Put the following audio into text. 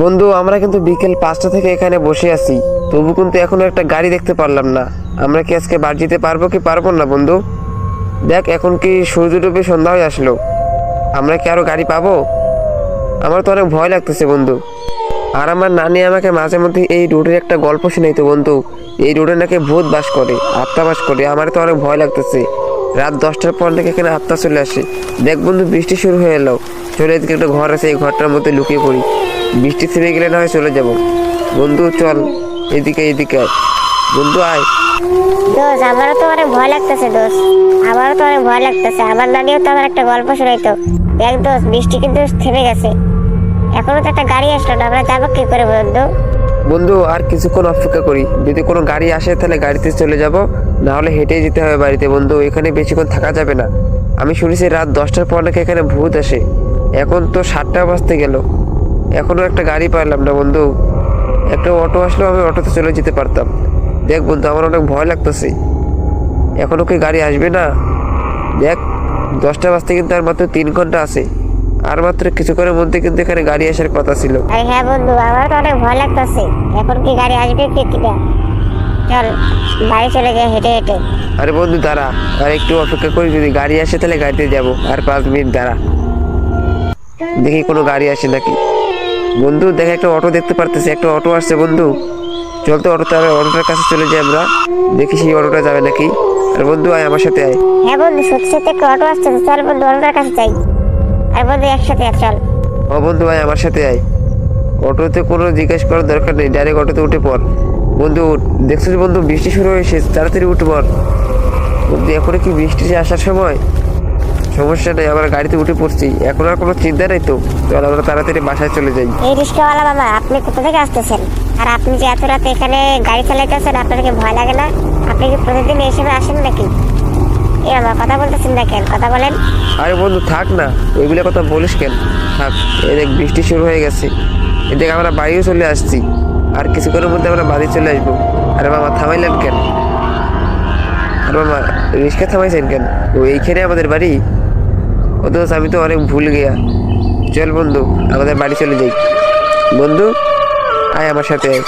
বন্ধু, আমরা কিন্তু বিকেল 5টা থেকে এখানে বসে আছি, তবু কিন্তু এখনো একটা গাড়ি দেখতে পারলাম না। আমরা কি আজকে বাড়ি যেতে পারবো কি পারবো না বন্ধু? দেখ, এখন কি সূর্য ডুবে সন্ধ্যা হয়ে আসলো, আমরা কি আরো গাড়ি পাবো? আমার তো অনেক ভয় লাগতেছে বন্ধু। আর আমার নানি আমাকে মাঝে মধ্যে এই রোডের একটা গল্প শোনাইতো বন্ধু। এই রোডে নাকি ভূত বাস করে, আত্মা বাস করে। আমার তো অনেক ভয় লাগতেছে। রাত 10টার পর থেকে এখানে আত্মা চলে আসে। দেখ বন্ধু, বৃষ্টি শুরু হয়ে এলো। চলে এদিকে একটা ঘর আছে, এই ঘরটার মধ্যে লুকিয়ে পড়ি। বৃষ্টি থেমে গেলে না হয় চলে যাব। বন্ধু চল, এদিকে এদিকে আয়। বন্ধু আয়। দোষ, আমারও তো অনেক ভয় লাগতেছে দোষ। আমারও তো অনেক ভয় লাগতেছে। আমার নানিও তো আমার একটা গল্প শোনাইতো। দেখ দোষ, বৃষ্টি কিন্তু থেমে গেছে। এখনো তো একটা গাড়ি আসলো না, আমরা যাবো কি করে বন্ধু? বন্ধু আর কিছুক্ষণ অপেক্ষা করি, যদি কোনো গাড়ি আসে তাহলে গাড়িতে চলে যাব, না হলে হেঁটেই যেতে হবে বাড়িতে। বন্ধু, এখানে বেশিক্ষণ থাকা যাবে না। আমি শুনেছি রাত 10টার পর নাকি এখানে ভূত আসে। এখন তো 7টা বাজতে গেল, এখনো একটা গাড়ি পাইলাম না বন্ধু। একটা অটো আসলেও আমি অটোতে চলে যেতে পারতাম। দেখ বন্ধু, আমার অনেক ভয় লাগতেছে। এখনো কি গাড়ি আসবে না? দেখ, 10টা বাজতে কিন্তু আর মাত্র 3 ঘন্টা আছে। আর মাত্র কিছুক্ষণের মধ্যে কিন্তু এখানে গাড়ি আসার কথা ছিল। আরে হ্যাঁ বন্ধু, আমারও তো অনেক ভয় লাগতেছে। এখন কি গাড়ি আসবে কি কিনা? চল বাড়ি চলে যাই হেঁটে হেঁটে। আরে বন্ধু দাঁড়া, আর একটু অপেক্ষা করি, যদি গাড়ি আসে তাহলে গাড়িতে যাব। আর 5 মিনিট দাঁড়া, দেখি কোনো গাড়ি আসে নাকি। বন্ধু দেখ, একটা অটো দেখতে পারতেছি, একটা অটো আসছে বন্ধু। চল তো অটোটার কাছে চলে যাই আমরা, দেখি সেই অটোটা যাবে নাকি। আর বন্ধু আয়, আমার সাথে আয়। হ্যাঁ বন্ধু, সত্যি সত্যি একটা অটো আসছে। চল বন্ধু, অটোটার কাছে যাই। আর বন্ধু একসাথে চল। ও বন্ধু আয়, আমার সাথে আয়। অটোতে কোনো জিজ্ঞেস করার দরকার নেই, ডাইরেক্ট অটোতে উঠে পড়। বন্ধু দেখছিস বন্ধু, বৃষ্টি শুরু হয়েছে, তাড়াতাড়ি উঠে পড়। বন্ধু এখন কি বৃষ্টি আসার সময়? সমস্যা নেই, আমরা গাড়িতে উঠে পড়ছি, এখন আর কোনো চিন্তা নেই তো। চল আমরা তাড়াতাড়ি বাসায় চলে যাই। এই রিক্সাওয়ালা বাবা, আপনি কোথা থেকে আসতেছেন? আর আপনি যে এত রাতে এখানে গাড়ি চালাইতেছেন, আপনার কি ভয় লাগে না? আপনি কি প্রতিদিন এই সময় আসেন নাকি? এ আমার কথা বলতেছেন না কেন? কথা বলেন। আরে বন্ধু থাক না, ওইগুলো কথা বলিস কেন, থাক। এই দেখ বৃষ্টি শুরু হয়ে গেছে, এদিকে আমরা বাড়িও চলে আসছি। আর কিছুক্ষণের মধ্যে আমরা বাড়ি চলে আসবো। আরে মামা থামাইলেন কেন? আর মামা রিক্সা থামাইছেন কেন? ও এইখানে আমাদের বাড়ি? অথচ আমি তো অনেক ভুল গিয়া। চল বন্ধু, আমাদের বাড়ি চলে যাই। বন্ধু আয় আমার সাথে আয়।